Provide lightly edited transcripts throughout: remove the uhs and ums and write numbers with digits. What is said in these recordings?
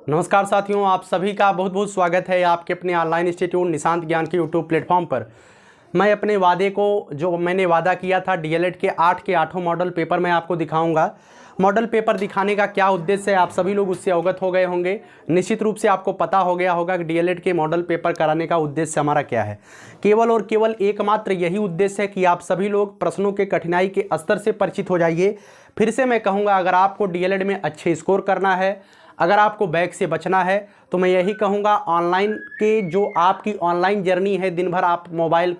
नमस्कार साथियों, आप सभी का बहुत बहुत स्वागत है आपके अपने ऑनलाइन इंस्टीट्यूट निशांत ज्ञान के यूट्यूब प्लेटफॉर्म पर। मैं अपने वादे को जो मैंने वादा किया था डीएलएड के 8 के 8 मॉडल पेपर मैं आपको दिखाऊंगा। मॉडल पेपर दिखाने का क्या उद्देश्य है, आप सभी लोग उससे अवगत हो गए होंगे। निश्चित रूप से आपको पता हो गया होगा कि डीएलएड के मॉडल पेपर कराने का उद्देश्य हमारा क्या है। केवल और केवल एकमात्र यही उद्देश्य है कि आप सभी लोग प्रश्नों के कठिनाई के स्तर से परिचित हो जाइए। फिर से मैं कहूँगा, अगर आपको डीएलएड में अच्छे स्कोर करना है, अगर आपको बैक से बचना है, तो मैं यही कहूँगा ऑनलाइन के जो आपकी ऑनलाइन जर्नी है, दिन भर आप मोबाइल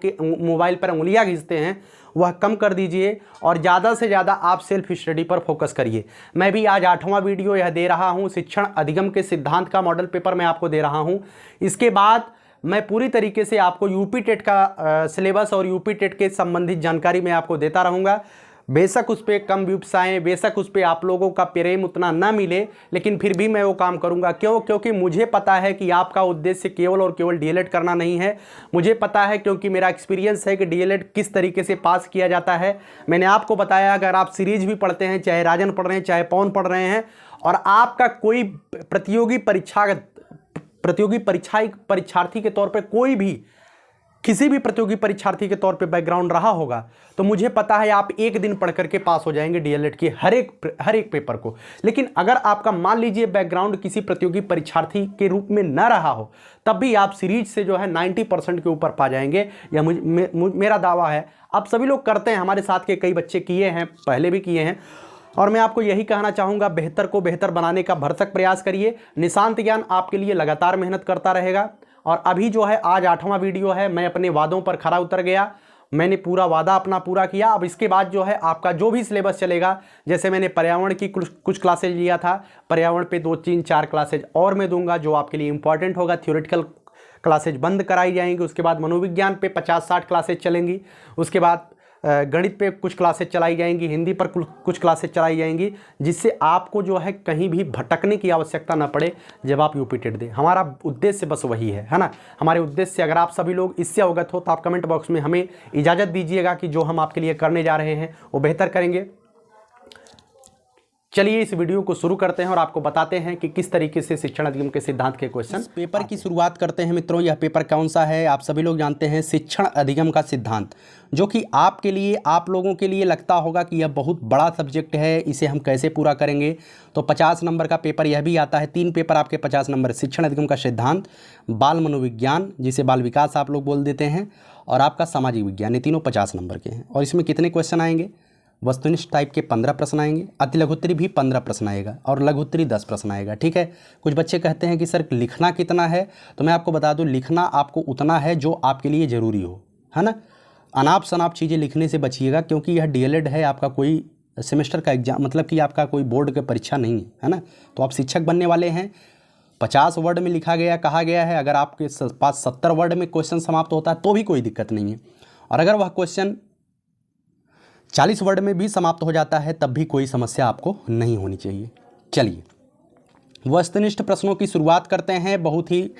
पर उंगलियां घिसते हैं, वह कम कर दीजिए और ज़्यादा से ज़्यादा आप सेल्फ स्टडी पर फोकस करिए। मैं भी आज 8वां वीडियो यह दे रहा हूँ, शिक्षण अधिगम के सिद्धांत का मॉडल पेपर मैं आपको दे रहा हूँ। इसके बाद मैं पूरी तरीके से आपको यूपी टेट का सिलेबस और यूपी टेट के संबंधित जानकारी मैं आपको देता रहूँगा। बेशक उस पर कम व्यूज आएँ, बेशक उस पर आप लोगों का प्रेम उतना ना मिले, लेकिन फिर भी मैं वो काम करूंगा। क्योंकि मुझे पता है कि आपका उद्देश्य केवल और केवल डीएलएड करना नहीं है। मुझे पता है, क्योंकि मेरा एक्सपीरियंस है कि डीएलएड किस तरीके से पास किया जाता है। मैंने आपको बताया, अगर आप सीरीज भी पढ़ते हैं, चाहे राजन पढ़ रहे हैं, चाहे पवन पढ़ रहे हैं, और आपका कोई प्रतियोगी परीक्षार्थी के तौर पर कोई भी किसी भी प्रतियोगी परीक्षार्थी के तौर पे बैकग्राउंड रहा होगा, तो मुझे पता है आप एक दिन पढ़ करके पास हो जाएंगे डीएलएड के हर एक पेपर को। लेकिन अगर आपका मान लीजिए बैकग्राउंड किसी प्रतियोगी परीक्षार्थी के रूप में न रहा हो, तब भी आप सीरीज से जो है 90% के ऊपर पा जाएंगे। यह मेरा दावा है। आप सभी लोग करते हैं, हमारे साथ के कई बच्चे किए हैं, पहले भी किए हैं, और मैं आपको यही कहना चाहूँगा, बेहतर को बेहतर बनाने का भरसक प्रयास करिए। निशांत ज्ञान आपके लिए लगातार मेहनत करता रहेगा। और अभी जो है आज 8वां वीडियो है, मैं अपने वादों पर खरा उतर गया, मैंने पूरा वादा अपना पूरा किया। अब इसके बाद जो है आपका जो भी सिलेबस चलेगा, जैसे मैंने पर्यावरण की कुछ क्लासेज लिया था, पर्यावरण पे 2, 3, 4 क्लासेज और मैं दूंगा जो आपके लिए इंपॉर्टेंट होगा। थ्योरेटिकल क्लासेज बंद कराई जाएंगी, उसके बाद मनोविज्ञान पे 50-60 क्लासेज चलेंगी, उसके बाद गणित पे कुछ क्लासेज चलाई जाएंगी, हिंदी पर कुछ क्लासेज चलाई जाएंगी, जिससे आपको जो है कहीं भी भटकने की आवश्यकता ना पड़े जब आप यूपी टेट दें। हमारा उद्देश्य बस वही है ना। हमारे उद्देश्य से अगर आप सभी लोग इससे अवगत हो, तो आप कमेंट बॉक्स में हमें इजाज़त दीजिएगा कि जो हम आपके लिए करने जा रहे हैं वो बेहतर करेंगे। चलिए इस वीडियो को शुरू करते हैं और आपको बताते हैं कि किस तरीके से शिक्षण अधिगम के सिद्धांत के क्वेश्चन पेपर की शुरुआत करते हैं। मित्रों, यह पेपर कौन सा है आप सभी लोग जानते हैं, शिक्षण अधिगम का सिद्धांत, जो कि आपके लिए, आप लोगों के लिए लगता होगा कि यह बहुत बड़ा सब्जेक्ट है, इसे हम कैसे पूरा करेंगे। तो 50 नंबर का पेपर यह भी आता है। 3 पेपर आपके 50 नंबर, शिक्षण अधिगम का सिद्धांत, बाल मनोविज्ञान जिसे बाल विकास आप लोग बोल देते हैं, और आपका सामाजिक विज्ञान, ये तीनों 50 नंबर के हैं। और इसमें कितने क्वेश्चन आएंगे? वस्तुनिष्ठ टाइप के 15 प्रश्न आएंगे, अति लघुत्तरी भी 15 प्रश्न आएगा, और लघुत्तरी 10 प्रश्न आएगा। ठीक है। कुछ बच्चे कहते हैं कि सर लिखना कितना है, तो मैं आपको बता दूं, लिखना आपको उतना है जो आपके लिए ज़रूरी हो, है ना। अनाप शनाप चीज़ें लिखने से बचिएगा, क्योंकि यह डीएलएड है, आपका कोई सेमेस्टर का एग्जाम, मतलब कि आपका कोई बोर्ड की परीक्षा नहीं है ना। तो आप शिक्षक बनने वाले हैं। 50 वर्ड में लिखा गया, कहा गया है, अगर आपके पास 70 वर्ड में क्वेश्चन समाप्त होता है तो भी कोई दिक्कत नहीं है, और अगर वह क्वेश्चन 40 वर्ड में भी समाप्त हो जाता है तब भी कोई समस्या आपको नहीं होनी चाहिए। चलिए वस्तुनिष्ठ प्रश्नों की शुरुआत करते हैं, बहुत ही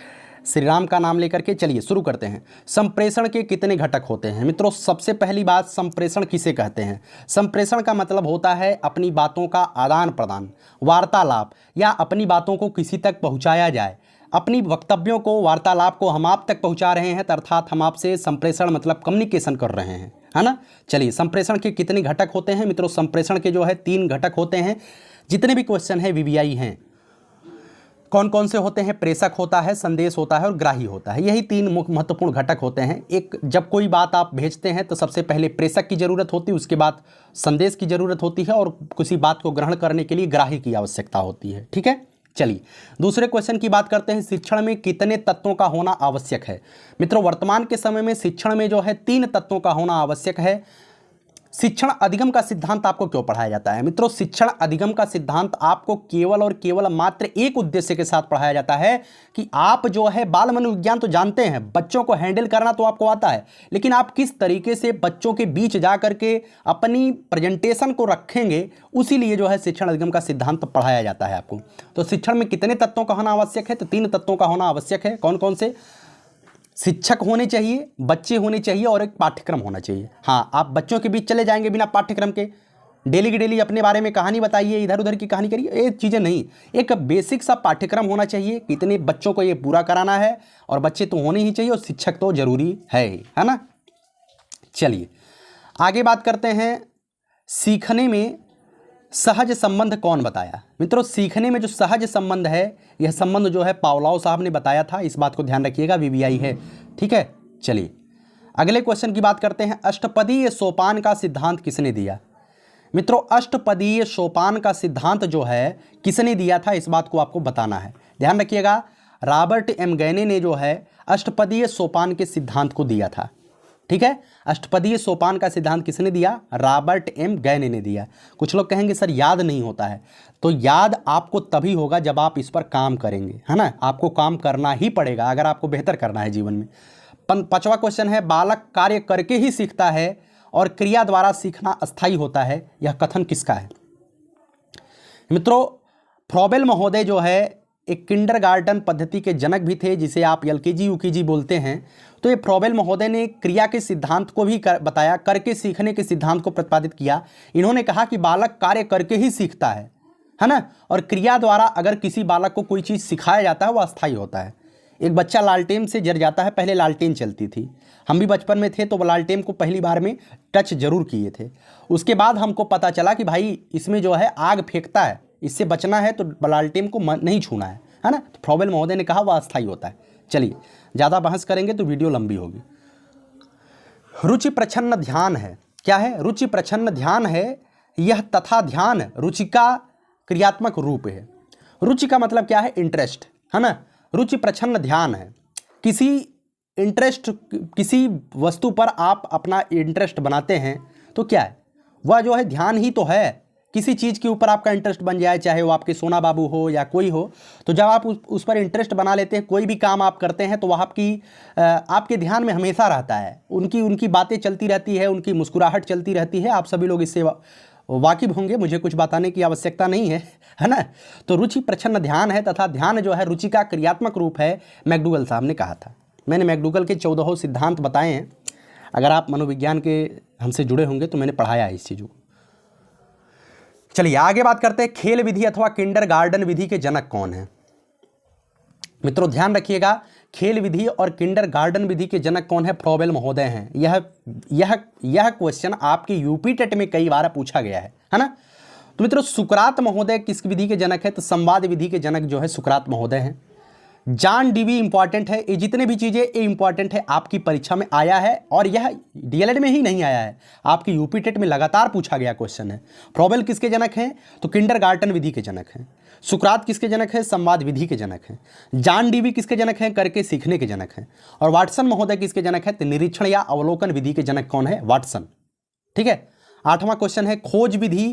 श्री राम का नाम लेकर के। चलिए शुरू करते हैं। संप्रेषण के कितने घटक होते हैं? मित्रों, सबसे पहली बात, संप्रेषण किसे कहते हैं? संप्रेषण का मतलब होता है अपनी बातों का आदान प्रदान, वार्तालाप, या अपनी बातों को किसी तक पहुंचाया जाए। अपनी वक्तव्यों को, वार्तालाप को हम आप तक पहुंचा रहे हैं, अर्थात हम आपसे संप्रेषण मतलब कम्युनिकेशन कर रहे हैं, है ना। चलिए, संप्रेषण के कितने घटक होते हैं? मित्रों, संप्रेषण के जो है 3 घटक होते हैं। जितने भी क्वेश्चन हैं वीवीआई हैं, कौन कौन से होते हैं? प्रेषक होता है, संदेश होता है और ग्राही होता है। यही 3 महत्वपूर्ण घटक होते हैं। एक, जब कोई बात आप भेजते हैं तो सबसे पहले प्रेषक की जरूरत होती है, उसके बाद संदेश की जरूरत होती है, और किसी बात को ग्रहण करने के लिए ग्राही की आवश्यकता होती है। ठीक है। चलिए दूसरे क्वेश्चन की बात करते हैं। शिक्षण में कितने तत्वों का होना आवश्यक है? मित्रों, वर्तमान के समय में शिक्षण में जो है 3 तत्वों का होना आवश्यक है। शिक्षण अधिगम का सिद्धांत आपको क्यों पढ़ाया जाता है? मित्रों, शिक्षण अधिगम का सिद्धांत आपको केवल और केवल मात्र एक उद्देश्य के साथ पढ़ाया जाता है कि आप जो है बाल मनोविज्ञान तो जानते हैं, बच्चों को हैंडल करना तो आपको आता है, लेकिन आप किस तरीके से बच्चों के बीच जा करके अपनी प्रेजेंटेशन को रखेंगे, उसी लिए जो है शिक्षण अधिगम का सिद्धांत पढ़ाया जाता है आपको। तो शिक्षण में कितने तत्वों का होना आवश्यक है? तो 3 तत्वों का होना आवश्यक है। कौन कौन से? शिक्षक होने चाहिए, बच्चे होने चाहिए, और एक पाठ्यक्रम होना चाहिए। हाँ, आप बच्चों के बीच चले जाएंगे बिना पाठ्यक्रम के, डेली की डेली अपने बारे में कहानी बताइए, इधर उधर की कहानी करिए, ये चीज़ें नहीं। एक बेसिक सा पाठ्यक्रम होना चाहिए कि इतने बच्चों को ये पूरा कराना है, और बच्चे तो होने ही चाहिए और शिक्षक तो जरूरी है ना। चलिए आगे बात करते हैं, सीखने में सहज संबंध कौन बताया। मित्रों सीखने में जो सहज संबंध है, यह संबंध जो है पावलोव साहब ने बताया था, इस बात को ध्यान रखिएगा, वीवीआई है, ठीक है। चलिए अगले क्वेश्चन की बात करते हैं, अष्टपदीय सोपान का सिद्धांत किसने दिया। मित्रों अष्टपदीय सोपान का सिद्धांत जो है किसने दिया था, इस बात को आपको बताना है, ध्यान रखिएगा। रॉबर्ट एम गैने ने जो है अष्टपदीय सोपान के सिद्धांत को दिया था, ठीक है। अष्टपदीय सोपान का सिद्धांत किसने दिया, रॉबर्ट एम गैने ने दिया। कुछ लोग कहेंगे सर याद नहीं होता है, तो याद आपको तभी होगा जब आप इस पर काम करेंगे, है ना। आपको काम करना ही पड़ेगा अगर आपको बेहतर करना है जीवन में। पांचवा क्वेश्चन है, बालक कार्य करके ही सीखता है और क्रिया द्वारा सीखना अस्थायी होता है, यह कथन किसका है। मित्रों फ्रॉबेल महोदय जो है एक किंडरगार्टन पद्धति के जनक भी थे, जिसे आप एलकेजी यूकेजी बोलते हैं। तो ये फ्रॉबेल महोदय ने क्रिया के सिद्धांत को भी बताया, करके सीखने के सिद्धांत को प्रतिपादित किया। इन्होंने कहा कि बालक कार्य करके ही सीखता है ना, और क्रिया द्वारा अगर किसी बालक को कोई चीज़ सिखाया जाता है वो अस्थायी होता है। एक बच्चा लालटेन से जर जाता है, पहले लालटेन चलती थी, हम भी बचपन में थे तो लालटेन को पहली बार में टच जरूर किए थे। उसके बाद हमको पता चला कि भाई इसमें जो है आग फेंकता है, इससे बचना है तो लालटेन को नहीं छूना है ना। तो फ्रॉबेल महोदय ने कहा वह अस्थायी होता है। चलिए ज़्यादा बहस करेंगे तो वीडियो लंबी होगी। रुचि प्रछन्न ध्यान है, क्या है, रुचि प्रछन्न ध्यान है यह तथा ध्यान रुचि का क्रियात्मक रूप है। रुचि का मतलब क्या है, इंटरेस्ट, है ना। रुचि प्रछन्न ध्यान है, किसी इंटरेस्ट, किसी वस्तु पर आप अपना इंटरेस्ट बनाते हैं तो क्या है, वह जो है ध्यान ही तो है। किसी चीज़ के ऊपर आपका इंटरेस्ट बन जाए, चाहे वो आपके सोना बाबू हो या कोई हो, तो जब आप उस पर इंटरेस्ट बना लेते हैं, कोई भी काम आप करते हैं तो वह आपके ध्यान में हमेशा रहता है। उनकी बातें चलती रहती है, उनकी मुस्कुराहट चलती रहती है। आप सभी लोग इससे वाकिफ होंगे, मुझे कुछ बताने की आवश्यकता नहीं है ना। तो रुचि प्रछन्न ध्यान है तथा ध्यान जो है रुचि का क्रियात्मक रूप है, मैकडूगल साहब ने कहा था। मैंने मैकडूगल के 14 सिद्धांत बताए हैं, अगर आप मनोविज्ञान के हमसे जुड़े होंगे तो मैंने पढ़ाया है इस चीज़ को। चलिए आगे बात करते हैं, खेल विधि अथवा किंडरगार्टन विधि के जनक कौन है। मित्रों ध्यान रखिएगा, खेल विधि और किंडरगार्टन विधि के जनक कौन है, फ्रॉबेल महोदय हैं। यह क्वेश्चन आपके यूपी टेट में कई बार पूछा गया है ना। तो मित्रों सुकरात महोदय किस विधि के जनक है, तो संवाद विधि के जनक जो है सुकरात महोदय हैं। जॉन डीवी इंपॉर्टेंट है, ये जितने भी चीज़ें ये इंपॉर्टेंट है, आपकी परीक्षा में आया है, और यह डीएलएड में ही नहीं आया है, आपकी यूपी टेट में लगातार पूछा गया क्वेश्चन है। फ्रॉबेल किसके जनक हैं, तो किंडरगार्टन विधि के जनक हैं। सुकरात किसके जनक है, संवाद विधि के जनक हैं। जॉन डीवी किसके जनक हैं, करके सीखने के जनक हैं। और वाटसन महोदय किसके जनक है, तो निरीक्षण या अवलोकन विधि के जनक कौन है, वाटसन, ठीक है। 8वां क्वेश्चन है, खोज विधि,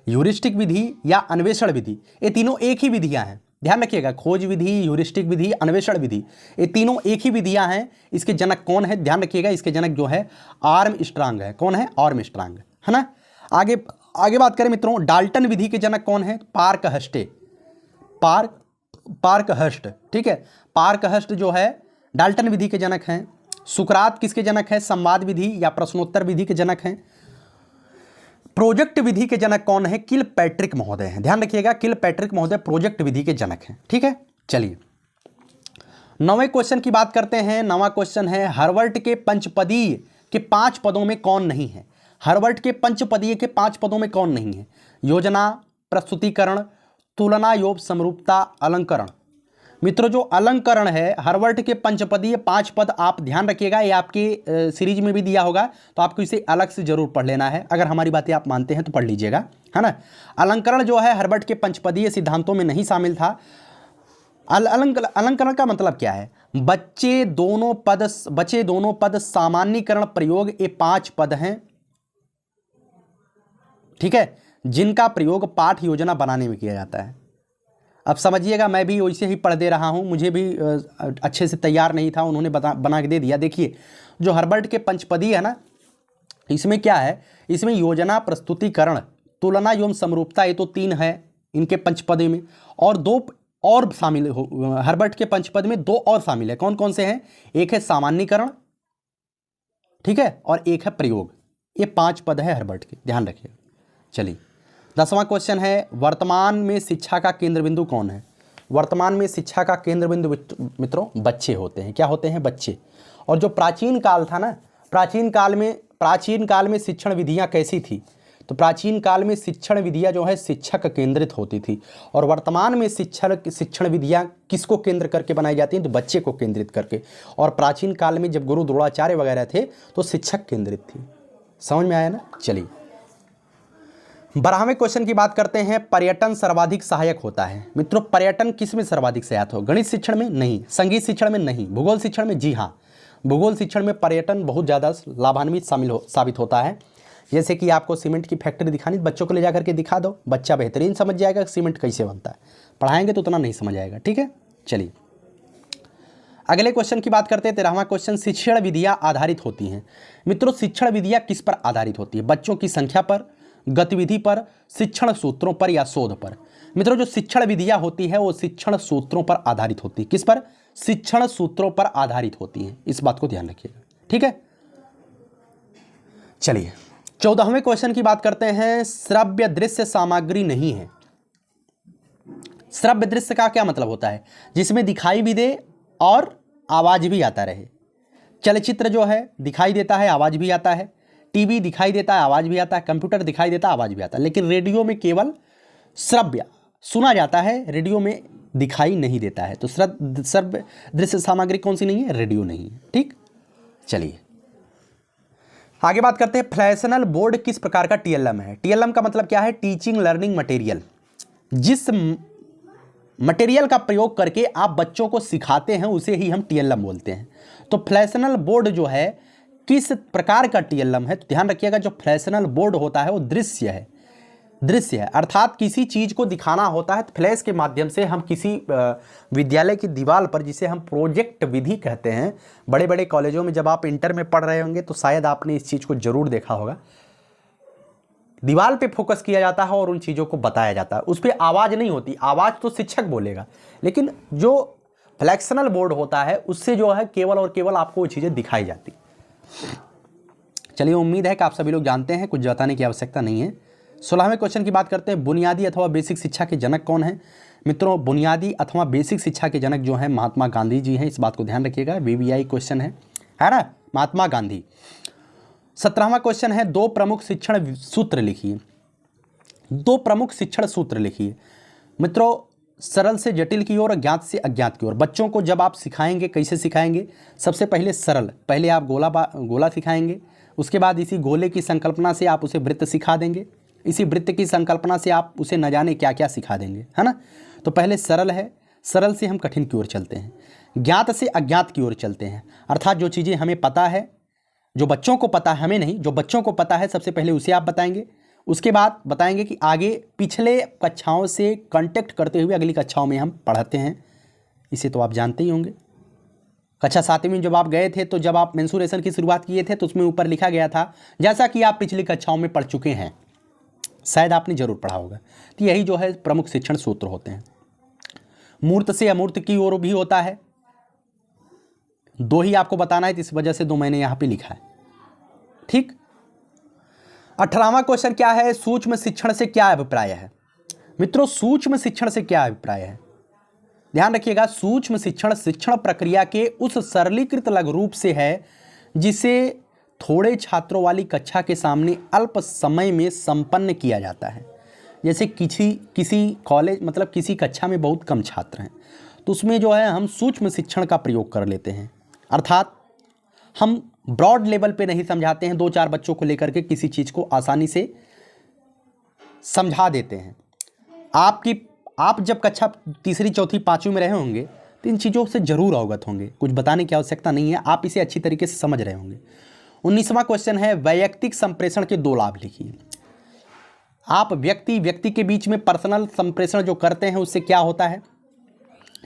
ह्यूरिस्टिक विधि या अन्वेषण विधि, ये तीनों एक ही विधियां हैं, ध्यान रखिएगा। खोज विधि, ह्यूरिस्टिक विधि, अन्वेषण विधि, ये तीनों एक ही विधियां हैं। इसके जनक कौन है, ध्यान रखिएगा, इसके जनक जो है आर्मस्ट्रांग है। कौन है, आर्मस्ट्रांग, है ना। आगे बात करें मित्रों, डाल्टन विधि के जनक कौन है, पार्कहर्स्ट, पार्कहर्स्ट, ठीक है। पार्कहर्स्ट जो है डाल्टन विधि के जनक हैं। सुकरात किसके जनक है, संवाद विधि या प्रश्नोत्तर विधि के जनक हैं। प्रोजेक्ट विधि के जनक कौन है, किलपैट्रिक महोदय हैं। ध्यान रखिएगा, किलपैट्रिक महोदय प्रोजेक्ट विधि के जनक हैं, ठीक है। चलिए 9वें क्वेश्चन की बात करते हैं। 9वां क्वेश्चन है, हर्वर्ट के पंचपदीय के 5 पदों में कौन नहीं है। हर्वर्ट के पंचपदीय के 5 पदों में कौन नहीं है, योजना, प्रस्तुतिकरण, तुलना, योग, समरूपता, अलंकरण। मित्रों जो अलंकरण है, हर्वर्ट के पंचपदीय 5 पद, आप ध्यान रखिएगा, ये आपके सीरीज में भी दिया होगा, तो आपको इसे अलग से जरूर पढ़ लेना है। अगर हमारी बातें आप मानते हैं तो पढ़ लीजिएगा, है ना। अलंकरण जो है हर्वर्ट के पंचपदीय सिद्धांतों में नहीं शामिल था। अलंकरण का मतलब क्या है, बचे दोनों पद सामान्यीकरण प्रयोग, ये 5 पद हैं, ठीक है, जिनका प्रयोग पाठ योजना बनाने में किया जाता है। अब समझिएगा, मैं भी वैसे ही पढ़ दे रहा हूँ, मुझे भी अच्छे से तैयार नहीं था, उन्होंने बना के दे दिया। देखिए जो हर्वर्ट के पंचपदीय है ना, इसमें क्या है, इसमें योजना, प्रस्तुतिकरण, तुलना एवं समरूपता, ये तो 3 है इनके पंचपदी में, और 2 और शामिल हो। हर्वर्ट के पंचपद में 2 और शामिल है। कौन कौन से हैं, एक है सामान्यीकरण, ठीक है, और एक है प्रयोग। ये 5 पद है हर्वर्ट के, ध्यान रखिए। चलिए 10वां क्वेश्चन है, वर्तमान में शिक्षा का केंद्र बिंदु कौन है? वर्तमान में शिक्षा का केंद्र बिंदु मित्रों बच्चे होते हैं। क्या होते हैं? बच्चे। और जो प्राचीन काल था ना, प्राचीन काल में शिक्षण विधियां कैसी थी? तो प्राचीन काल में शिक्षण विधियां जो है शिक्षक केंद्रित होती थी, और वर्तमान में शिक्षण विधियां किसको केंद्र करके बनाई जाती हैं? तो बच्चे को केंद्रित करके। और प्राचीन काल में जब गुरु द्रोणाचार्य वगैरह थे तो शिक्षक केंद्रित थी। समझ में आया ना? चलिए 12वें क्वेश्चन की बात करते हैं, पर्यटन सर्वाधिक सहायक होता है। मित्रों पर्यटन किस में सर्वाधिक सहायक हो? गणित शिक्षण में? नहीं। संगीत शिक्षण में? नहीं। भूगोल शिक्षण में? जी हाँ, भूगोल शिक्षण में पर्यटन बहुत ज़्यादा लाभान्वित साबित होता है। जैसे कि आपको सीमेंट की फैक्ट्री दिखानी, बच्चों को ले जाकर के दिखा दो, बच्चा बेहतरीन समझ जाएगा सीमेंट कैसे बनता है। पढ़ाएंगे तो उतना नहीं समझ आएगा। ठीक है, चलिए अगले क्वेश्चन की बात करते हैं। 13वां क्वेश्चन, शिक्षण विधियां आधारित होती हैं। मित्रों शिक्षण विधियां किस पर आधारित होती है? बच्चों की संख्या पर, गतिविधि पर, शिक्षण सूत्रों पर या शोध पर? मित्रों जो शिक्षण विधियां होती है वो शिक्षण सूत्रों पर आधारित होती है। किस पर? शिक्षण सूत्रों पर आधारित होती है। इस बात को ध्यान रखिएगा। ठीक है, चलिए 14वें क्वेश्चन की बात करते हैं, श्रव्य दृश्य सामग्री नहीं है। श्रव्य दृश्य का क्या मतलब होता है? जिसमें दिखाई भी दे और आवाज भी आता रहे। चलचित्र जो है दिखाई देता है, आवाज भी आता है। टीवी दिखाई देता है, आवाज भी आता है। कंप्यूटर दिखाई देता है, आवाज भी आता है। लेकिन रेडियो में केवल श्रव्य सुना जाता है, रेडियो में दिखाई नहीं देता है। तो श्रव्य दृश्य सामग्री कौन सी नहीं है? रेडियो नहीं है। ठीक, चलिए आगे बात करते हैं, फ्लैशनल बोर्ड किस प्रकार का टीएलएम है? टीएलएम का मतलब क्या है? Teaching learning material. जिस मटेरियल का प्रयोग करके आप बच्चों को सिखाते हैं उसे ही हम टीएलएम बोलते हैं। तो फ्लैशनल बोर्ड जो है किस प्रकार का टीएलएम है? तो ध्यान रखिएगा, जो फ्लैशनल बोर्ड होता है वो दृश्य है। दृश्य है अर्थात किसी चीज को दिखाना होता है तो फ्लैश के माध्यम से हम किसी विद्यालय की दीवार पर, जिसे हम प्रोजेक्ट विधि कहते हैं, बड़े बड़े कॉलेजों में जब आप इंटर में पढ़ रहे होंगे तो शायद आपने इस चीज को जरूर देखा होगा। दीवार पे फोकस किया जाता है और उन चीजों को बताया जाता है। उस पर आवाज नहीं होती, आवाज तो शिक्षक बोलेगा, लेकिन जो फ्लैक्शनल बोर्ड होता है उससे जो है केवल और केवल आपको वो चीजें दिखाई जाती। चलिए उम्मीद है कि आप सभी लोग जानते हैं, कुछ बताने की आवश्यकता नहीं है। 16वें क्वेश्चन की बात करते हैं, बुनियादी अथवा बेसिक शिक्षा के जनक कौन है? मित्रों बुनियादी अथवा बेसिक शिक्षा के जनक जो है महात्मा गांधी जी हैं। इस बात को ध्यान रखिएगा, वीवीआई क्वेश्चन है ना, महात्मा गांधी। 17वां क्वेश्चन है, दो प्रमुख शिक्षण सूत्र लिखिए। दो प्रमुख शिक्षण सूत्र लिखिए। मित्रों सरल से जटिल की ओर, ज्ञात से अज्ञात की ओर। बच्चों को जब आप सिखाएंगे, कैसे सिखाएंगे? सबसे पहले सरल, पहले आप गोला सिखाएंगे, उसके बाद इसी गोले की संकल्पना से आप उसे वृत्त सिखा देंगे, इसी वृत्त की संकल्पना से आप उसे न जाने क्या क्या सिखा देंगे, है ना। तो पहले सरल है, सरल से हम कठिन की ओर चलते हैं, ज्ञात से अज्ञात की ओर चलते हैं। अर्थात जो चीज़ें हमें पता है, जो बच्चों को पता है, हमें नहीं, जो बच्चों को पता है सबसे पहले उसे आप बताएंगे। उसके बाद बताएंगे कि आगे पिछले कक्षाओं से कांटेक्ट करते हुए अगली कक्षाओं में हम पढ़ाते हैं। इसे तो आप जानते ही होंगे। कक्षा 7वीं में जब आप गए थे तो जब आप मेंसुरेशन की शुरुआत किए थे तो उसमें ऊपर लिखा गया था जैसा कि आप पिछली कक्षाओं में पढ़ चुके हैं, शायद आपने जरूर पढ़ा होगा। तो यही जो है प्रमुख शिक्षण सूत्र होते हैं। मूर्त से अमूर्त की ओर भी होता है, दो ही आपको बताना है, इस वजह से दो मैंने यहां पे लिखा है। ठीक। 18वां क्वेश्चन क्या है, सूक्ष्म शिक्षण से क्या अभिप्राय है? मित्रों सूक्ष्म शिक्षण से क्या अभिप्राय है? ध्यान रखिएगा, सूक्ष्म शिक्षण शिक्षण प्रक्रिया के उस सरलीकृत लघु रूप से है जिसे थोड़े छात्रों वाली कक्षा के सामने अल्प समय में संपन्न किया जाता है। जैसे किसी कॉलेज मतलब किसी कक्षा में बहुत कम छात्र हैं तो उसमें जो है हम सूक्ष्म शिक्षण का प्रयोग कर लेते हैं। अर्थात हम ब्रॉड लेवल पे नहीं समझाते हैं, 2-4 बच्चों को लेकर के किसी चीज़ को आसानी से समझा देते हैं। आप जब कक्षा 3री 4थी 5वीं में रहे होंगे तो इन चीज़ों से जरूर अवगत होंगे, कुछ बताने की आवश्यकता नहीं है, आप इसे अच्छी तरीके से समझ रहे होंगे। 19वां क्वेश्चन है, वैयक्तिक संप्रेषण के 2 लाभ लिखिए। आप व्यक्ति के बीच में पर्सनल संप्रेषण जो करते हैं उससे क्या होता है?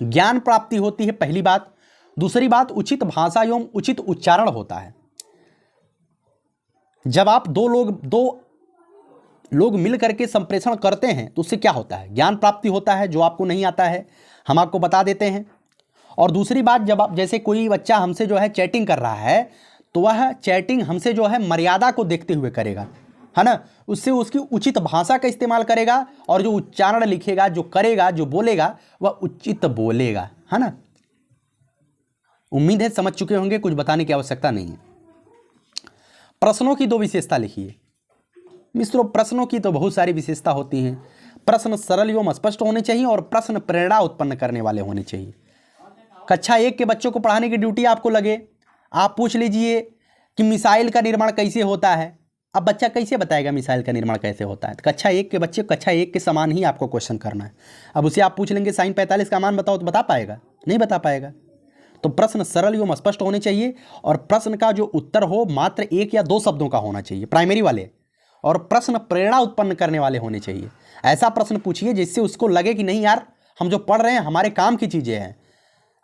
ज्ञान प्राप्ति होती है, पहली बात। दूसरी बात, उचित भाषा एवं उचित उच्चारण होता है। जब आप दो लोग मिल करके संप्रेषण करते हैं तो उससे क्या होता है? ज्ञान प्राप्ति होता है। जो आपको नहीं आता है हम आपको बता देते हैं। और दूसरी बात, जब आप जैसे कोई बच्चा हमसे जो है चैटिंग कर रहा है तो वह चैटिंग हमसे जो है मर्यादा को देखते हुए करेगा, है ना, उससे उसकी उचित भाषा का इस्तेमाल करेगा और जो उच्चारण लिखेगा, जो करेगा, जो बोलेगा वह उचित बोलेगा, है ना। उम्मीद है समझ चुके होंगे, कुछ बताने की आवश्यकता नहीं है। प्रश्नों की 2 विशेषता लिखिए। मित्रों प्रश्नों की तो बहुत सारी विशेषता होती हैं। प्रश्न सरल एवं स्पष्ट होने चाहिए और प्रश्न प्रेरणा उत्पन्न करने वाले होने चाहिए। कक्षा 1 के बच्चों को पढ़ाने की ड्यूटी आपको लगे, आप पूछ लीजिए कि मिसाइल का निर्माण कैसे होता है। अब बच्चा कैसे बताएगा मिसाइल का निर्माण कैसे होता है? तो कक्षा 1 के बच्चे कक्षा 1 के समान ही आपको क्वेश्चन करना है। अब उसे आप पूछ लेंगे sin 45 का मान बताओ, तो बता पाएगा? नहीं बता पाएगा। तो प्रश्न सरल एवं स्पष्ट होने चाहिए और प्रश्न का जो उत्तर हो मात्र 1 या 2 शब्दों का होना चाहिए, प्राइमरी वाले, और प्रश्न प्रेरणा उत्पन्न करने वाले होने चाहिए। ऐसा प्रश्न पूछिए जिससे उसको लगे कि नहीं यार, हम जो पढ़ रहे हैं हमारे काम की चीज़ें हैं।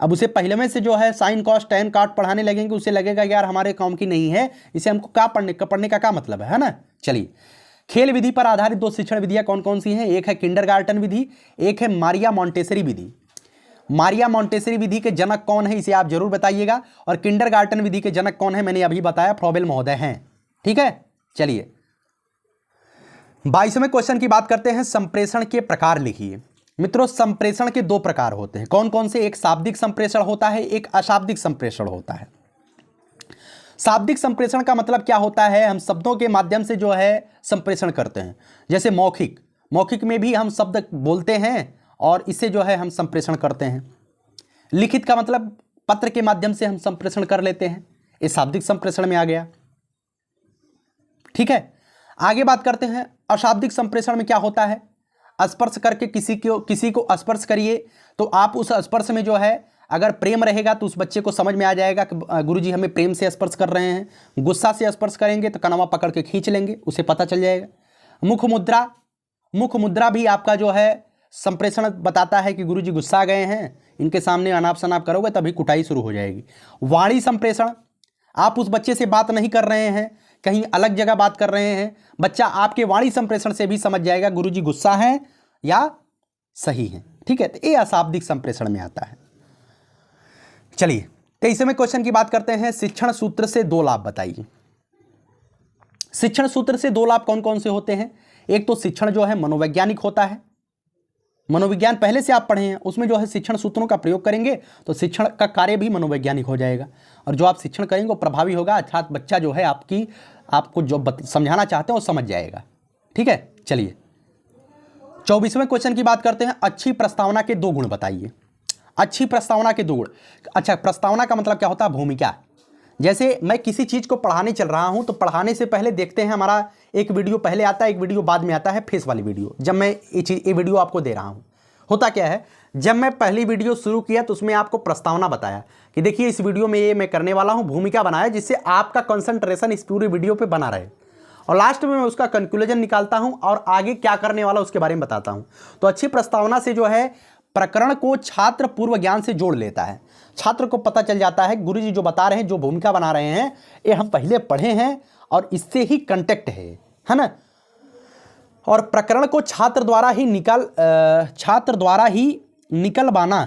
अब उसे पहले में से जो है साइन कॉस टेन काट पढ़ाने लगेंगे, उसे लगेगा कि यार हमारे काम की नहीं है, इसे हमको क्या पढ़ने का क्या मतलब है ना। चलिए, खेल विधि पर आधारित 2 शिक्षण विधियाँ कौन कौन सी हैं? एक है किंडरगार्टन विधि, एक है मारिया मॉन्टेसरी विधि। मारिया मॉन्टेसरी विधि के जनक कौन है, इसे आप जरूर बताइएगा। और किंडरगार्टन विधि के जनक कौन है, मैंने अभी बताया, फ्रोबेल महोदय हैं। ठीक है, चलिए 22वें क्वेश्चन की बात करते हैं। संप्रेषण के प्रकार लिखिए। मित्रों संप्रेषण के 2 प्रकार होते हैं। कौन कौन से? एक शाब्दिक संप्रेषण होता है, एक अशाब्दिक संप्रेषण होता है। शाब्दिक संप्रेषण का मतलब क्या होता है? हम शब्दों के माध्यम से जो है संप्रेषण करते हैं। जैसे मौखिक में भी हम शब्द बोलते हैं और इससे जो है हम संप्रेषण करते हैं। लिखित का मतलब पत्र के माध्यम से हम संप्रेषण कर लेते हैं, ये शाब्दिक संप्रेषण में आ गया। ठीक है, आगे बात करते हैं। अशाब्दिक संप्रेषण में क्या होता है? स्पर्श करके किसी को स्पर्श करिए तो आप उस स्पर्श में जो है अगर प्रेम रहेगा तो उस बच्चे को समझ में आ जाएगा कि गुरुजी हमें प्रेम से स्पर्श कर रहे हैं। गुस्सा से स्पर्श करेंगे तो कनवा पकड़ के खींच लेंगे, उसे पता चल जाएगा। मुख मुद्रा भी आपका जो है संप्रेषण बताता है कि गुरुजी गुस्सा गए हैं, इनके सामने अनाप शनाप करोगे तभी कुटाई शुरू हो जाएगी। वाणी संप्रेषण, आप उस बच्चे से बात नहीं कर रहे हैं, कहीं अलग जगह बात कर रहे हैं, बच्चा आपके वाणी संप्रेषण से भी समझ जाएगा गुरुजी गुस्सा है या सही है। ठीक है, तो ये अशाब्दिक संप्रेषण में आता है। चलिए 23वें क्वेश्चन की बात करते हैं। शिक्षण सूत्र से 2 लाभ बताइए। शिक्षण सूत्र से 2 लाभ कौन कौन से होते हैं? एक तो शिक्षण जो है मनोवैज्ञानिक होता है। मनोविज्ञान पहले से आप पढ़े हैं, उसमें जो है शिक्षण सूत्रों का प्रयोग करेंगे तो शिक्षण का कार्य भी मनोवैज्ञानिक हो जाएगा और जो आप शिक्षण करेंगे वो प्रभावी होगा, अर्थात बच्चा जो है आपको जो समझाना चाहते हैं वो समझ जाएगा। ठीक है, चलिए 24वें क्वेश्चन की बात करते हैं। अच्छी प्रस्तावना के 2 गुण बताइए। अच्छी प्रस्तावना के 2 गुण। अच्छा, प्रस्तावना का मतलब क्या होता है? भूमिका। जैसे मैं किसी चीज़ को पढ़ाने चल रहा हूं तो पढ़ाने से पहले देखते हैं, हमारा एक वीडियो पहले आता है, एक वीडियो बाद में आता है, फेस वाली वीडियो। जब मैं ये वीडियो आपको दे रहा हूं, होता क्या है, जब मैं पहली वीडियो शुरू किया तो उसमें आपको प्रस्तावना बताया कि देखिए इस वीडियो में ये मैं करने वाला हूं, भूमिका बनाया जिससे आपका कंसंट्रेशन इस पूरी वीडियो पे बना रहे, और लास्ट में मैं उसका कंक्लूजन निकालता हूं और आगे क्या करने वाला उसके बारे में बताता हूं। तो अच्छी प्रस्तावना से जो है प्रकरण को छात्र पूर्व ज्ञान से जोड़ लेता है। छात्र को पता चल जाता है गुरुजी जो बता रहे हैं, जो भूमिका बना रहे हैं, ये हम पहले पढ़े हैं और इससे ही कंटेक्ट है ना। और प्रकरण को छात्र द्वारा ही निकलवाना,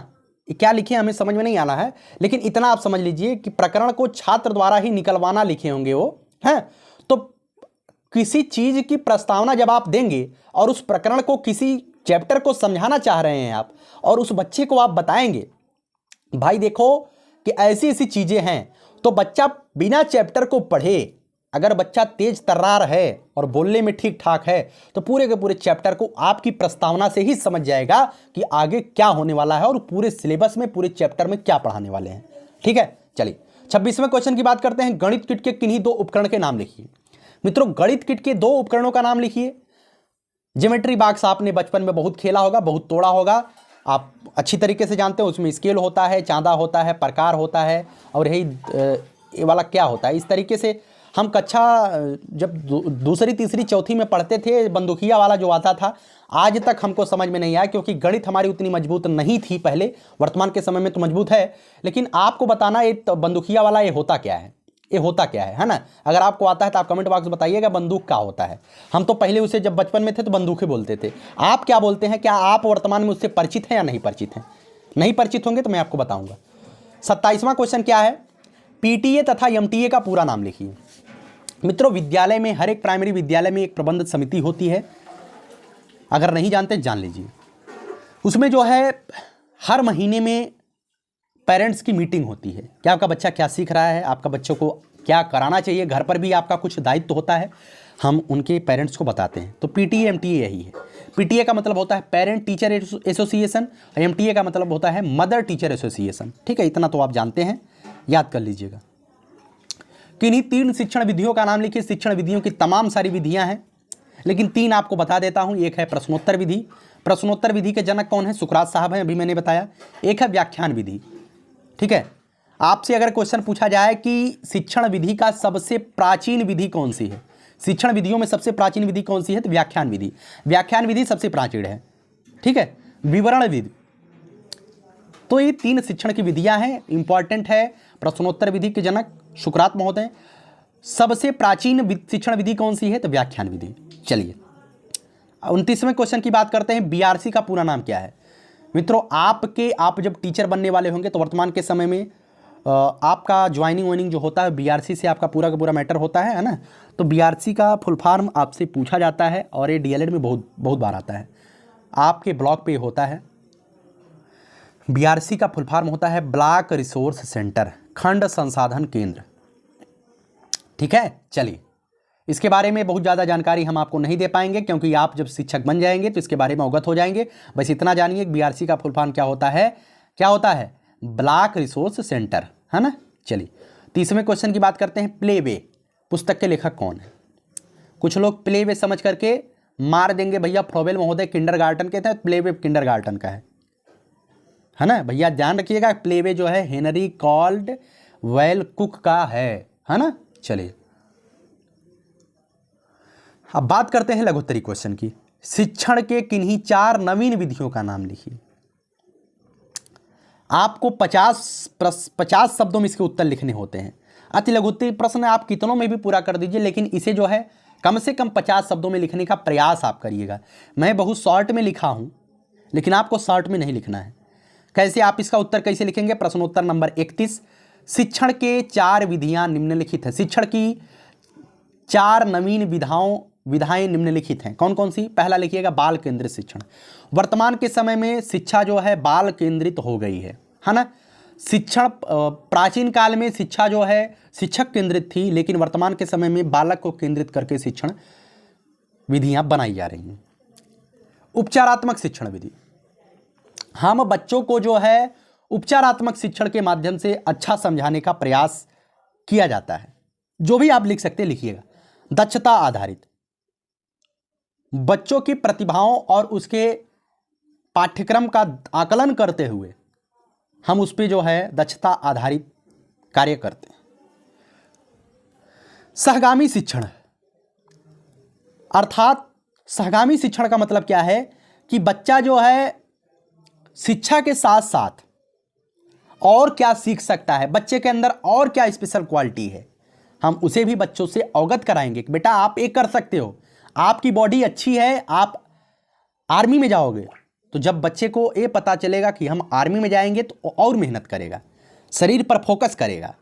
क्या लिखे हमें समझ में नहीं आना है, लेकिन इतना आप समझ लीजिए कि प्रकरण को छात्र द्वारा ही निकलवाना लिखे होंगे वो हैं। तो किसी चीज की प्रस्तावना जब आप देंगे और उस प्रकरण को, किसी चैप्टर को समझाना चाह रहे हैं आप, और उस बच्चे को आप बताएंगे भाई देखो कि ऐसी ऐसी चीजें हैं, तो बच्चा बिना चैप्टर को पढ़े, अगर बच्चा तेज तर्रार है और बोलने में ठीक ठाक है तो पूरे के पूरे चैप्टर को आपकी प्रस्तावना से ही समझ जाएगा कि आगे क्या होने वाला है और पूरे सिलेबस में, पूरे चैप्टर में क्या पढ़ाने वाले हैं। ठीक है, चलिए 26वें क्वेश्चन की बात करते हैं। गणित किट के किन्हीं 2 उपकरण के नाम लिखिए। मित्रों गणित किट के 2 उपकरणों का नाम लिखिए। ज्योमेट्री बॉक्स आपने बचपन में बहुत खेला होगा, बहुत तोड़ा होगा, आप अच्छी तरीके से जानते हो। उसमें स्केल होता है, चांदा होता है, प्रकार होता है, और यही ये वाला क्या होता है। इस तरीके से हम कक्षा जब दूसरी तीसरी चौथी में पढ़ते थे, बंदूकिया वाला जो आता था, आज तक हमको समझ में नहीं आया, क्योंकि गणित हमारी उतनी मजबूत नहीं थी पहले। वर्तमान के समय में तो मजबूत है, लेकिन आपको बताना ये बंदूकिया वाला ये होता क्या है, ये होता क्या है ना। अगर आपको आता है तो आप कमेंट बॉक्स में बताइएगा बंदूक क्या होता है। हम तो पहले उसे जब बचपन में थे तो बंदूकें बोलते थे। आप क्या बोलते हैं? क्या आप वर्तमान में उससे परिचित हैं या नहीं परिचित हैं? नहीं परिचित होंगे तो मैं आपको बताऊंगा। 27वां क्वेश्चन क्या है? पीटीए तथा एमटीए का पूरा नाम लिखिए। मित्रों विद्यालय में, हर एक प्राइमरी विद्यालय में एक प्रबंध समिति होती है, अगर नहीं जानते जान लीजिए। उसमें जो है हर महीने में पेरेंट्स की मीटिंग होती है कि आपका बच्चा क्या सीख रहा है, आपका बच्चों को क्या कराना चाहिए, घर पर भी आपका कुछ दायित्व होता है, हम उनके पेरेंट्स को बताते हैं। तो पीटीए एमटीए यही है। पीटीए का मतलब होता है पेरेंट टीचर एसोसिएशन, और एमटीए का मतलब होता है मदर टीचर एसोसिएशन। ठीक है, इतना तो आप जानते हैं, याद कर लीजिएगा। किन्हीं 3 शिक्षण विधियों का नाम लिखिए। शिक्षण विधियों की तमाम सारी विधियां हैं, लेकिन 3 आपको बता देता हूं। एक है प्रश्नोत्तर विधि। प्रश्नोत्तर विधि के जनक कौन है? सुकरात साहब हैं, अभी मैंने बताया। एक है व्याख्यान विधि। ठीक है, आपसे अगर क्वेश्चन पूछा जाए कि शिक्षण विधि का सबसे प्राचीन विधि कौन सी है, शिक्षण विधियों में सबसे प्राचीन विधि कौन सी है, तो व्याख्यान विधि। व्याख्यान विधि सबसे प्राचीन है। ठीक है, विवरण विधि। तो ये 3 शिक्षण की विधियां हैं, इंपॉर्टेंट है। प्रश्नोत्तर विधि के जनक सुकरात महोदय। सबसे प्राचीन शिक्षण विधि कौन सी है, तो व्याख्यान विधि। चलिए 29वें क्वेश्चन की बात करते हैं। बीआरसी का पूरा नाम क्या है? मित्रों आप जब टीचर बनने वाले होंगे तो वर्तमान के समय में आपका ज्वाइनिंग वाइनिंग जो होता है बीआरसी से आपका पूरा का पूरा मैटर होता है ना। तो बीआरसी का फुल फॉर्म आपसे पूछा जाता है और ये डीएलएड में बहुत बहुत बार आता है, आपके ब्लॉक पे होता है। बीआरसी का फुल फॉर्म होता है ब्लॉक रिसोर्स सेंटर, खंड संसाधन केंद्र। ठीक है, चलिए इसके बारे में बहुत ज़्यादा जानकारी हम आपको नहीं दे पाएंगे, क्योंकि आप जब शिक्षक बन जाएंगे तो इसके बारे में अवगत हो जाएंगे। बस इतना जानिए बीआरसी का फुल फॉर्म क्या होता है, ब्लॉक रिसोर्स सेंटर, है ना। चलिए 30वें क्वेश्चन की बात करते हैं। प्ले वे पुस्तक के लेखक कौन है? कुछ लोग प्ले वे समझ करके मार देंगे, भैया फ्रोबेल महोदय किंडरगार्टन के थे, प्ले वे किंडरगार्टन का है ना भैया, ध्यान रखिएगा। प्ले वे जो है हेनरी कॉल्ड वेल कुक का है ना। चलिए अब बात करते हैं लघुत्तरी क्वेश्चन की। शिक्षण के किन्हीं 4 नवीन विधियों का नाम लिखिए। आपको 50 शब्दों में इसके उत्तर लिखने होते हैं। अति लघुत्तरी प्रश्न आप कितनों में भी पूरा कर दीजिए, लेकिन इसे जो है कम से कम 50 शब्दों में लिखने का प्रयास आप करिएगा। मैं बहुत शॉर्ट में लिखा हूं, लेकिन आपको शॉर्ट में नहीं लिखना है। कैसे आप इसका उत्तर कैसे लिखेंगे? प्रश्नोत्तर नंबर 31, शिक्षण के 4 विधियां निम्नलिखित हैं। शिक्षण की 4 नवीन विधाएं निम्नलिखित हैं। कौन कौन सी? पहला लिखिएगा बाल केंद्रित शिक्षण। वर्तमान के समय में शिक्षा जो है बाल केंद्रित हो गई है ना। शिक्षण प्राचीन काल में शिक्षा जो है शिक्षक केंद्रित थी, लेकिन वर्तमान के समय में बालक को केंद्रित करके शिक्षण विधियां बनाई जा रही हैं। उपचारात्मक शिक्षण विधि, हम बच्चों को जो है उपचारात्मक शिक्षण के माध्यम से अच्छा समझाने का प्रयास किया जाता है। जो भी आप लिख सकते हैं लिखिएगा। दक्षता आधारित, बच्चों की प्रतिभाओं और उसके पाठ्यक्रम का आकलन करते हुए हम उस पे जो है दक्षता आधारित कार्य करते हैं। सहगामी शिक्षण, अर्थात सहगामी शिक्षण का मतलब क्या है कि बच्चा जो है शिक्षा के साथ साथ और क्या सीख सकता है, बच्चे के अंदर और क्या स्पेशल क्वालिटी है, हम उसे भी बच्चों से अवगत कराएंगे कि बेटा आप ये कर सकते हो, आपकी बॉडी अच्छी है, आप आर्मी में जाओगे। तो जब बच्चे को ये पता चलेगा कि हम आर्मी में जाएंगे तो और मेहनत करेगा, शरीर पर फोकस करेगा,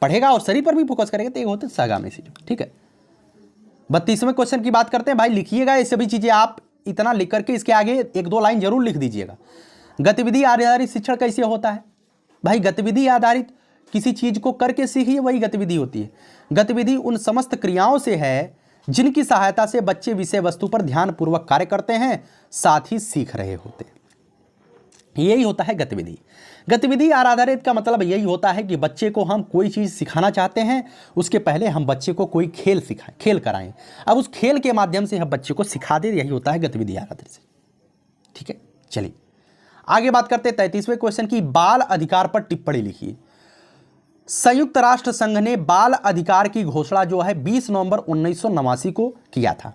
पढ़ेगा और शरीर पर भी फोकस करेगा, तो ये होते हैं सहगामी शिक्षण। ठीक है, 32वें क्वेश्चन की बात करते हैं। भाई लिखिएगा ये सभी चीजें, आप इतना लिख करके इसके आगे 1-2 लाइन जरूर लिख दीजिएगा। गतिविधि आधारित शिक्षण कैसे होता है? भाई गतिविधि आधारित किसी चीज को करके सीखिए, वही गतिविधि होती है। गतिविधि उन समस्त क्रियाओं से है जिनकी सहायता से बच्चे विषय वस्तु पर ध्यानपूर्वक कार्य करते हैं, साथ ही सीख रहे होते हैं। यही होता है गतिविधि। गतिविधि आधारित का मतलब यही होता है कि बच्चे को हम कोई चीज़ सिखाना चाहते हैं, उसके पहले हम बच्चे को कोई खेल सिखाएं, खेल कराएं, अब उस खेल के माध्यम से हम बच्चे को सिखा दें। यही होता है गतिविधि आधारित से। ठीक है, चलिए आगे बात करते हैं 33वें क्वेश्चन की। बाल अधिकार पर टिप्पणी लिखिए। संयुक्त राष्ट्र संघ ने बाल अधिकार की घोषणा जो है 20 नवंबर 1989 को किया था।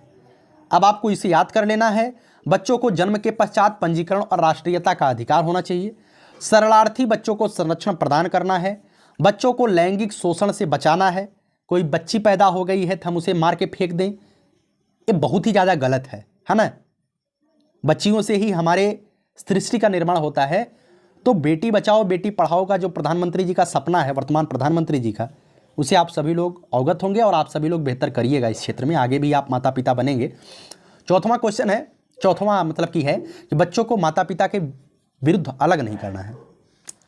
अब आपको इसे याद कर लेना है। बच्चों को जन्म के पश्चात पंजीकरण और राष्ट्रीयता का अधिकार होना चाहिए। शरणार्थी बच्चों को संरक्षण प्रदान करना है। बच्चों को लैंगिक शोषण से बचाना है। कोई बच्ची पैदा हो गई है तो हम उसे मार के फेंक दें, ये बहुत ही ज़्यादा गलत है ना। बच्चियों से ही हमारे सृष्टि का निर्माण होता है। तो बेटी बचाओ बेटी पढ़ाओ का जो प्रधानमंत्री जी का सपना है, वर्तमान प्रधानमंत्री जी का, उसे आप सभी लोग अवगत होंगे और आप सभी लोग बेहतर करिएगा इस क्षेत्र में, आगे भी आप माता पिता बनेंगे। चौथवा क्वेश्चन है, चौथवा मतलब कि है कि बच्चों को माता पिता के विरुद्ध अलग नहीं करना है,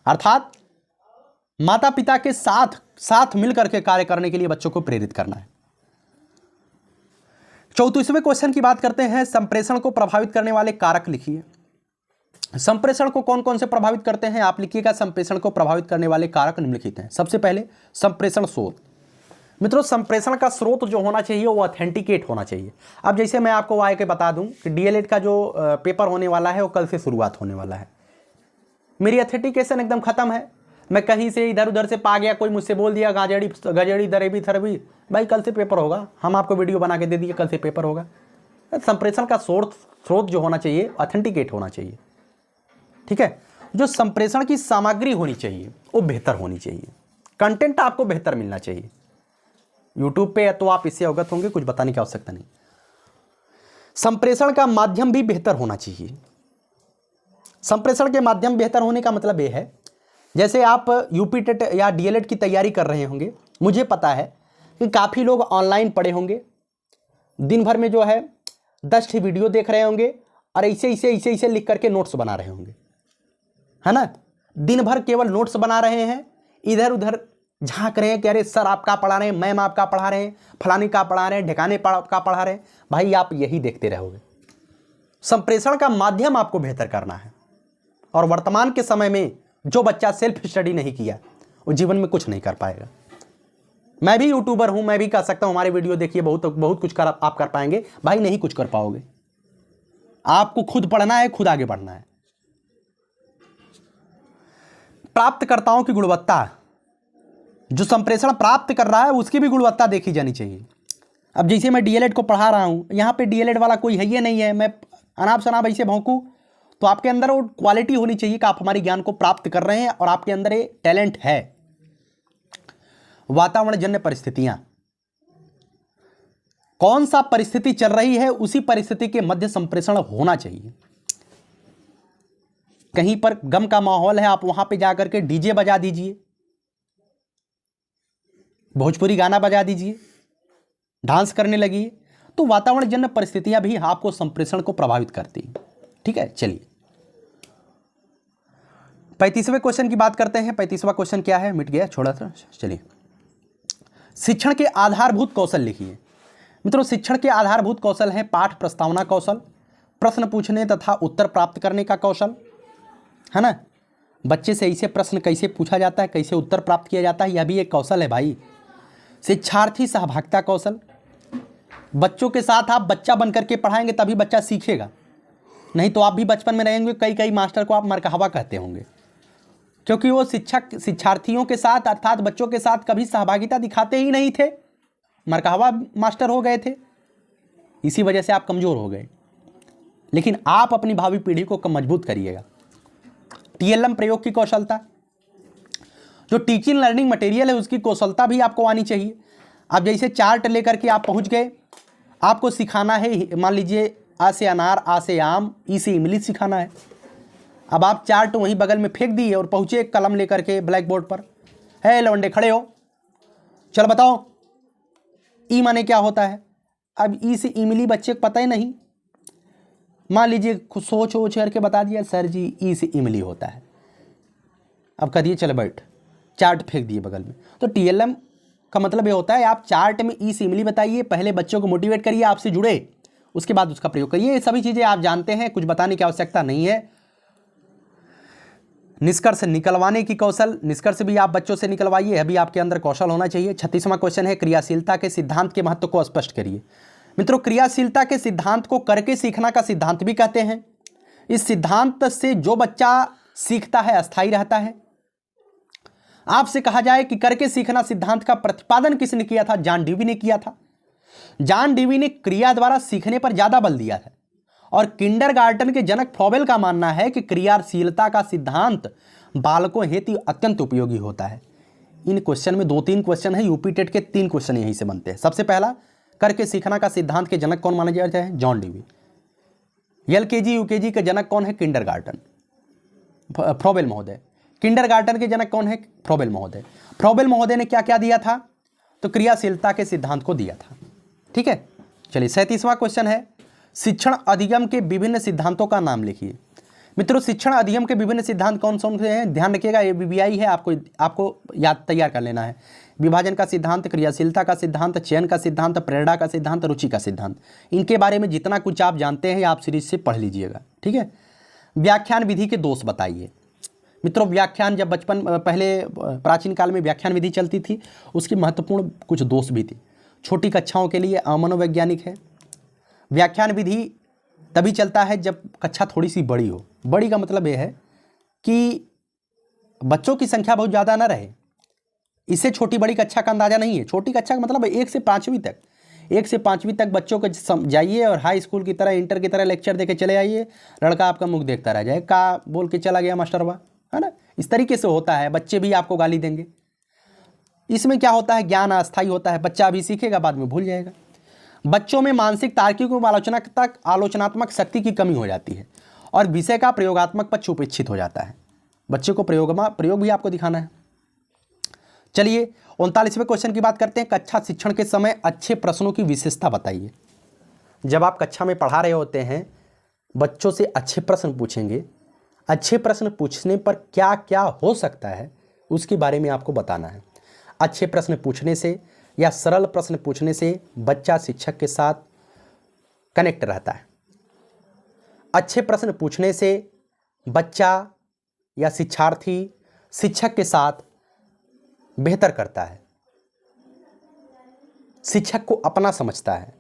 अर्थात माता पिता के साथ मिलकर के कार्य करने के लिए बच्चों को प्रेरित करना है। 34वें क्वेश्चन की बात करते हैं, संप्रेषण को प्रभावित करने वाले कारक लिखिए। संप्रेषण को कौन कौन से प्रभावित करते हैं, आप लिखिएगा संप्रेषण को प्रभावित करने वाले कारक निम्नलिखित हैं। सबसे पहले संप्रेषण स्रोत। मित्रों, संप्रेषण का स्रोत जो होना चाहिए वो ऑथेंटिकेट होना चाहिए। अब जैसे मैं आपको आए के बता दूं कि डीएलएड का जो पेपर होने वाला है वो कल से शुरुआत होने वाला है। मेरी ऑथेंटिकेशन एकदम खत्म है, मैं कहीं से इधर उधर से पा गया, कोई मुझसे बोल दिया गजेड़ी दरेबी थरबी, भाई कल से पेपर होगा, हम आपको वीडियो बना के दे दिए, कल से पेपर होगा। संप्रेषण का स्रोत जो होना चाहिए ऑथेंटिकेट होना चाहिए, ठीक है। जो संप्रेषण की सामग्री होनी चाहिए वो बेहतर होनी चाहिए, कंटेंट आपको बेहतर मिलना चाहिए। यूट्यूब पे है तो आप इससे अवगत होंगे, कुछ बताने की आवश्यकता नहीं। संप्रेषण का माध्यम भी बेहतर होना चाहिए। संप्रेषण के माध्यम बेहतर होने का मतलब यह है, जैसे आप यूपी टेट या डीएलएड की तैयारी कर रहे होंगे, मुझे पता है कि काफ़ी लोग ऑनलाइन पढ़े होंगे, दिन भर में जो है 10 वीडियो देख रहे होंगे और ऐसे लिख करके नोट्स बना रहे होंगे, है ना। दिन भर केवल नोट्स बना रहे हैं, इधर उधर झांक रहे हैं कि अरे सर आप क्या पढ़ा रहे हैं, मैम आप क्या पढ़ा रहे हैं, फलानी क्या पढ़ा रहे हैं, ढिकाने का पढ़ा रहे हैं। भाई आप यही देखते रहोगे। संप्रेषण का माध्यम आपको बेहतर करना है। और वर्तमान के समय में जो बच्चा सेल्फ स्टडी नहीं किया वो जीवन में कुछ नहीं कर पाएगा। मैं भी यूट्यूबर हूं, मैं भी कह सकता हूं हमारे वीडियो देखिए, बहुत कुछ आप कर पाएंगे। भाई नहीं कुछ कर पाओगे, आपको खुद पढ़ना है, खुद आगे बढ़ना है। प्राप्तकर्ताओं की गुणवत्ता, जो संप्रेषण प्राप्त कर रहा है उसकी भी गुणवत्ता देखी जानी चाहिए। अब जैसे मैं डीएलएड को पढ़ा रहा हूं, यहां पे डीएलएड वाला कोई है ही नहीं है, मैं अनाप शनाप ऐसे भौंकूं, तो आपके अंदर वो क्वालिटी होनी चाहिए कि आप हमारे ज्ञान को प्राप्त कर रहे हैं और आपके अंदर ये टैलेंट है। वातावरणजन्य परिस्थितियां, कौन सा परिस्थिति चल रही है उसी परिस्थिति के मध्य संप्रेषण होना चाहिए। कहीं पर गम का माहौल है, आप वहां पे जाकर के डीजे बजा दीजिए, भोजपुरी गाना बजा दीजिए, डांस करने लगिए, तो वातावरणजन्य परिस्थितियां भी आपको संप्रेषण को प्रभावित करती हैं, ठीक है। चलिए 35वें क्वेश्चन की बात करते हैं। 35वां क्वेश्चन क्या है, मिट गया, छोड़ा था। चलिए, शिक्षण के आधारभूत कौशल लिखिए। मित्रों, शिक्षण के आधारभूत कौशल हैं पाठ प्रस्तावना कौशल, प्रश्न पूछने तथा उत्तर प्राप्त करने का कौशल, है ना। बच्चे से ऐसे प्रश्न कैसे पूछा जाता है, कैसे उत्तर प्राप्त किया जाता है, यह भी एक कौशल है भाई। शिक्षार्थी सहभागिता कौशल, बच्चों के साथ आप बच्चा बनकर के पढ़ाएंगे तभी बच्चा सीखेगा, नहीं तो आप भी बचपन में रहेंगे, कई मास्टर को आप मरकहवा कहते होंगे, क्योंकि वो शिक्षार्थियों के साथ अर्थात बच्चों के साथ कभी सहभागिता दिखाते ही नहीं थे, मरकहवा मास्टर हो गए थे, इसी वजह से आप कमज़ोर हो गए। लेकिन आप अपनी भावी पीढ़ी को मजबूत करिएगा। टीएलएम प्रयोग की कौशलता, जो टीचिंग लर्निंग मटेरियल है उसकी कौशलता भी आपको आनी चाहिए। अब जैसे चार्ट लेकर के आप पहुंच गए, आपको सिखाना है, मान लीजिए आ से अनार, आ से आम, ई से इमली सिखाना है। अब आप चार्ट वहीं बगल में फेंक दिए और पहुंचे एक कलम लेकर के ब्लैक बोर्ड पर, है लवंडे खड़े हो, चल बताओ ई माने क्या होता है। अब ई से इमली बच्चे को पता ही नहीं, मान लीजिए सोच करके बता दिया सर जी ई से इमली होता है। अब कह दिए चल बैठ, चार्ट फेंक दिए बगल में। तो टीएलएम का मतलब ये होता है आप चार्ट में ई से इमली बताइए, पहले बच्चों को मोटिवेट करिए, आपसे जुड़े, उसके बाद उसका प्रयोग करिए। ये सभी चीज़ें आप जानते हैं, कुछ बताने की आवश्यकता नहीं है। निष्कर्ष निकलवाने की कौशल, निष्कर्ष भी आप बच्चों से निकलवाइए, यह भी आपके अंदर कौशल होना चाहिए। 36वां क्वेश्चन है, क्रियाशीलता के सिद्धांत के महत्व को स्पष्ट करिए। मित्रों, क्रियाशीलता के सिद्धांत को करके सीखना का सिद्धांत भी कहते हैं। इस सिद्धांत से जो बच्चा सीखता है अस्थायी रहता है। आपसे कहा जाए कि करके सीखना सिद्धांत का प्रतिपादन किसने किया था? जॉन डेवी ने किया था। जॉन डेवी ने क्रिया द्वारा सीखने पर ज्यादा बल दिया है और किंडरगार्टन के जनक फ्रॉबेल का मानना है कि क्रियाशीलता का सिद्धांत बालकों हेतु अत्यंत उपयोगी होता है। इन क्वेश्चन में 2-3 क्वेश्चन है, यूपी टेट के 3 क्वेश्चन यहीं से बनते हैं। सबसे पहला, करके सीखना का सिद्धांत के जनक कौन माने जाते हैं? John Dewey. एलकेजी यूकेजी के जनक कौन है? किंडरगार्टन, फ्रॉबेल महोदय। किंडरगार्टन के जनक कौन है? फ्रॉबेल महोदय। फ्रॉबेल महोदय ने क्या क्या दिया था? तो क्रियाशीलता के सिद्धांत को दिया था। ठीक है, चलिए 37वां क्वेश्चन है, शिक्षण अधिगम के विभिन्न सिद्धांतों का नाम लिखिए। मित्रों, शिक्षण अधिगम के विभिन्न सिद्धांत कौन कौन से हैं, ध्यान रखिएगा, ये BBI है, आपको याद तैयार कर लेना है। विभाजन का सिद्धांत, क्रियाशीलता का सिद्धांत, चयन का सिद्धांत, प्रेरणा का सिद्धांत, रुचि का सिद्धांत। इनके बारे में जितना कुछ आप जानते हैं आप सीरीज से पढ़ लीजिएगा। ठीक है, व्याख्यान विधि के दोष बताइए। मित्रों, व्याख्यान जब पहले प्राचीन काल में व्याख्यान विधि चलती थी, उसकी महत्वपूर्ण कुछ दोष भी थे। छोटी कक्षाओं के लिए अमनोवैज्ञानिक है। व्याख्यान विधि तभी चलता है जब कक्षा थोड़ी सी बड़ी हो। बड़ी का मतलब यह है कि बच्चों की संख्या बहुत ज़्यादा ना रहे। इससे छोटी बड़ी कक्षा का अंदाजा नहीं है। छोटी कक्षा का मतलब 1 से 5वीं तक, 1 से 5वीं तक बच्चों को जाइए और हाई स्कूल की तरह, इंटर की तरह लेक्चर देके चले आइए, लड़का आपका मुख देखता रह जाए, का बोल के चला गया मास्टरवा, है ना। इस तरीके से होता है, बच्चे भी आपको गाली देंगे। इसमें क्या होता है, ज्ञान अस्थायी होता है, बच्चा अभी सीखेगा बाद में भूल जाएगा। बच्चों में मानसिक, तार्किक एवं आलोचनात्मक शक्ति की कमी हो जाती है और विषय का प्रयोगात्मक पक्ष उपेक्षित हो जाता है। बच्चे को प्रयोग भी आपको दिखाना है। चलिए 39वें क्वेश्चन की बात करते हैं, कक्षा शिक्षण के समय अच्छे प्रश्नों की विशेषता बताइए। जब आप कक्षा में पढ़ा रहे होते हैं, बच्चों से अच्छे प्रश्न पूछेंगे। अच्छे प्रश्न पूछने पर क्या क्या हो सकता है उसके बारे में आपको बताना है। अच्छे प्रश्न पूछने से या सरल प्रश्न पूछने से बच्चा शिक्षक के साथ कनेक्ट रहता है। अच्छे प्रश्न पूछने से बच्चा या शिक्षार्थी शिक्षक के साथ बेहतर करता है, शिक्षक को अपना समझता है,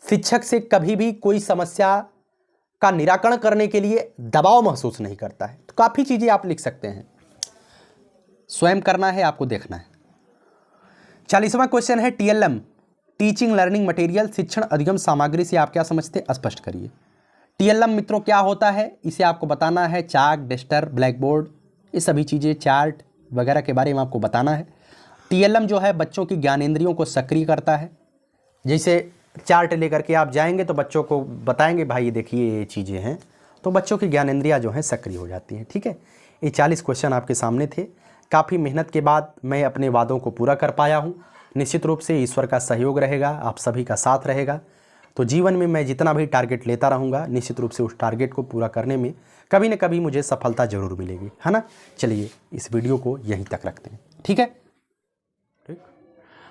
शिक्षक से कभी भी कोई समस्या का निराकरण करने के लिए दबाव महसूस नहीं करता है। तो काफ़ी चीज़ें आप लिख सकते हैं, स्वयं करना है, आपको देखना है। 40वां क्वेश्चन है, TLM टीचिंग लर्निंग मटेरियल शिक्षण अधिगम सामग्री से आप क्या समझते हैं, स्पष्ट करिए। TLM मित्रों क्या होता है, इसे आपको बताना है। चाक, डस्टर, ब्लैक बोर्ड, ये सभी चीज़ें, चार्ट वगैरह के बारे में आपको बताना है। TLM जो है बच्चों की ज्ञानेंद्रियों को सक्रिय करता है। जैसे चार्ट लेकर के आप जाएंगे तो बच्चों को बताएंगे, भाई ये देखिए ये चीज़ें हैं, तो बच्चों की ज्ञानेंद्रियाँ जो हैं सक्रिय हो जाती हैं। ठीक है, ये 40 क्वेश्चन आपके सामने थे। काफ़ी मेहनत के बाद मैं अपने वादों को पूरा कर पाया हूँ। निश्चित रूप से ईश्वर का सहयोग रहेगा, आप सभी का साथ रहेगा, तो जीवन में मैं जितना भी टारगेट लेता रहूँगा, निश्चित रूप से उस टारगेट को पूरा करने में कभी न कभी मुझे सफलता ज़रूर मिलेगी, है ना। चलिए इस वीडियो को यहीं तक रखते हैं। ठीक है,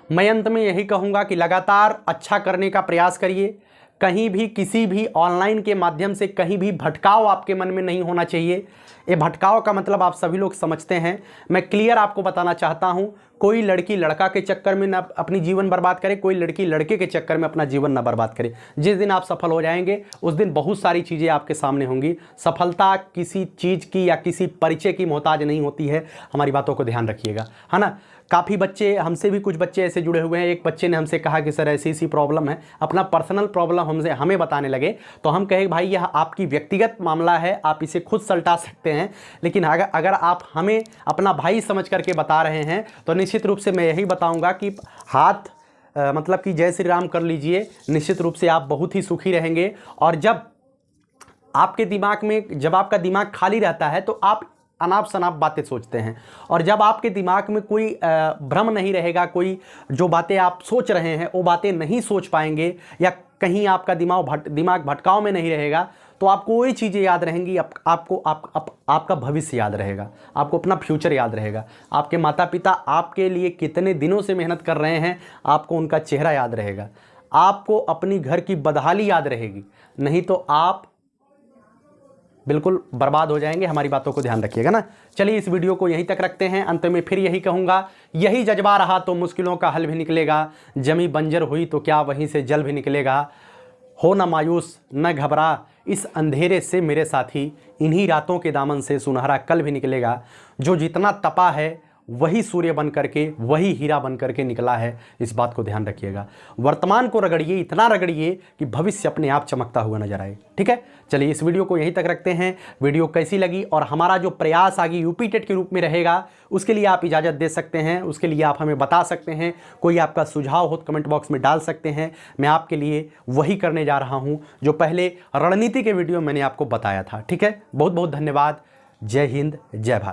मैं अंत में यही कहूँगा कि लगातार अच्छा करने का प्रयास करिए। कहीं भी किसी भी ऑनलाइन के माध्यम से कहीं भी भटकाव आपके मन में नहीं होना चाहिए। ये भटकाव का मतलब आप सभी लोग समझते हैं। मैं क्लियर आपको बताना चाहता हूँ, कोई लड़की लड़का के चक्कर में ना अपनी जीवन बर्बाद करे, कोई लड़की लड़के के चक्कर में अपना जीवन ना बर्बाद करे। जिस दिन आप सफल हो जाएंगे उस दिन बहुत सारी चीज़ें आपके सामने होंगी। सफलता किसी चीज़ की या किसी परिचय की मोहताज नहीं होती है, हमारी बातों को ध्यान रखिएगा, है ना। काफ़ी बच्चे, हमसे भी कुछ बच्चे ऐसे जुड़े हुए हैं। एक बच्चे ने हमसे कहा कि सर ऐसी ऐसी प्रॉब्लम है, अपना पर्सनल प्रॉब्लम हमें बताने लगे। तो हम कहे भाई यह आपकी व्यक्तिगत मामला है, आप इसे खुद सलटा सकते हैं, लेकिन अगर आप हमें अपना भाई समझ करके बता रहे हैं तो निश्चित रूप से मैं यही बताऊंगा कि हाथ मतलब कि जय श्री राम कर लीजिए। निश्चित रूप से आप बहुत ही सुखी रहेंगे। और जब आपके दिमाग में, जब आपका दिमाग खाली रहता है तो आप अनाप शनाप बातें सोचते हैं, और जब आपके दिमाग में कोई भ्रम नहीं रहेगा, कोई जो बातें आप सोच रहे हैं वो बातें नहीं सोच पाएंगे, या कहीं आपका दिमाग भटकाव में नहीं रहेगा, तो आपको वही चीज़ें याद रहेंगी। आपका भविष्य याद रहेगा, आपको अपना फ्यूचर याद रहेगा, आपके माता पिता आपके लिए कितने दिनों से मेहनत कर रहे हैं, आपको उनका चेहरा याद रहेगा, आपको अपनी घर की बदहाली याद रहेगी। नहीं तो आप बिल्कुल बर्बाद हो जाएंगे। हमारी बातों को ध्यान रखिएगा ना। चलिए इस वीडियो को यहीं तक रखते हैं। अंत में फिर यही कहूँगा, यही जज्बा रहा तो मुश्किलों का हल भी निकलेगा। जमी बंजर हुई तो क्या वहीं से जल भी निकलेगा। हो न मायूस न घबरा इस अंधेरे से मेरे साथी, इन्हीं रातों के दामन से सुनहरा कल भी निकलेगा। जो जितना तपा है वही सूर्य बन करके, वही हीरा बन करके निकला है। इस बात को ध्यान रखिएगा। वर्तमान को रगड़िए, इतना रगड़िए कि भविष्य अपने आप चमकता हुआ नजर आए। ठीक है, चलिए इस वीडियो को यहीं तक रखते हैं। वीडियो कैसी लगी और हमारा जो प्रयास आगे यूपी टेट के रूप में रहेगा उसके लिए आप इजाज़त दे सकते हैं, उसके लिए आप हमें बता सकते हैं। कोई आपका सुझाव हो तो कमेंट बॉक्स में डाल सकते हैं। मैं आपके लिए वही करने जा रहा हूँ जो पहले रणनीति के वीडियो मैंने आपको बताया था। ठीक है, बहुत बहुत धन्यवाद। जय हिंद, जय भारत।